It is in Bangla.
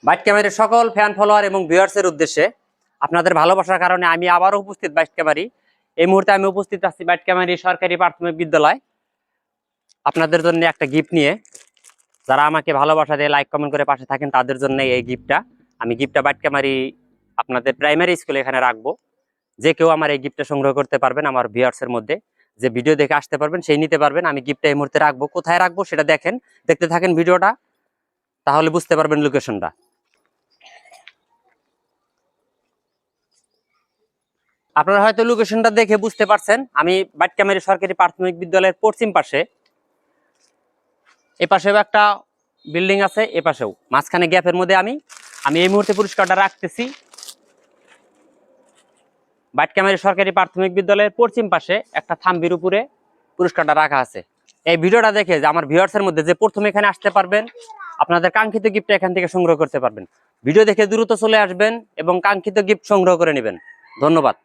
বাইট ক্যামেরির সকল ফ্যান ফলোয়ার এবং ভিউয়ার্সের উদ্দেশ্যে আপনাদের ভালোবাসার কারণে আমি আবারও উপস্থিত বাইট ক্যামেরি। এই মুহূর্তে আমি উপস্থিত আছি বাইট ক্যামেরি সরকারি প্রাথমিক বিদ্যালয় আপনাদের জন্য একটা গিফট নিয়ে। যারা আমাকে ভালোবাসা দিয়ে লাইক কমেন্ট করে পাশে থাকেন তাদের জন্য এই গিফটটা। আমি গিফটটা বাইট ক্যামেরি আপনাদের প্রাইমারি স্কুলে এখানে রাখবো। যে কেউ আমার এই গিফটটা সংগ্রহ করতে পারবেন, আমার ভিউয়ার্সের মধ্যে যে ভিডিও দেখে আসতে পারবেন সেই নিতে পারবেন। আমি গিফটটা এই মুহূর্তে রাখবো, কোথায় রাখবো সেটা দেখতে থাকেন ভিডিওটা, তাহলে বুঝতে পারবেন লোকেশনটা। আপনারা হয়তো লোকেশনটা দেখে বুঝতে পারছেন, আমি বাইট ক্যামেরি সরকারি প্রাথমিক বিদ্যালয়ের পশ্চিম পাশে, এ পাশেও একটা বিল্ডিং আছে, এ পাশেও মাঝখানে গ্যাপের মধ্যে আমি এই মুহূর্তে পুরস্কারটা রাখতেছি। বাইট ক্যামেরি সরকারি প্রাথমিক বিদ্যালয়ের পশ্চিম পাশে একটা থাম্বির উপরে পুরস্কারটা রাখা আছে। এই ভিডিওটা দেখে যে আমার ভিউয়ার্সের মধ্যে যে প্রথমে এখানে আসতে পারবেন, আপনাদের কাঙ্ক্ষিত গিফটটা এখান থেকে সংগ্রহ করতে পারবেন। ভিডিও দেখে দ্রুত চলে আসবেন এবং কাঙ্ক্ষিত গিফট সংগ্রহ করে নেবেন। ধন্যবাদ।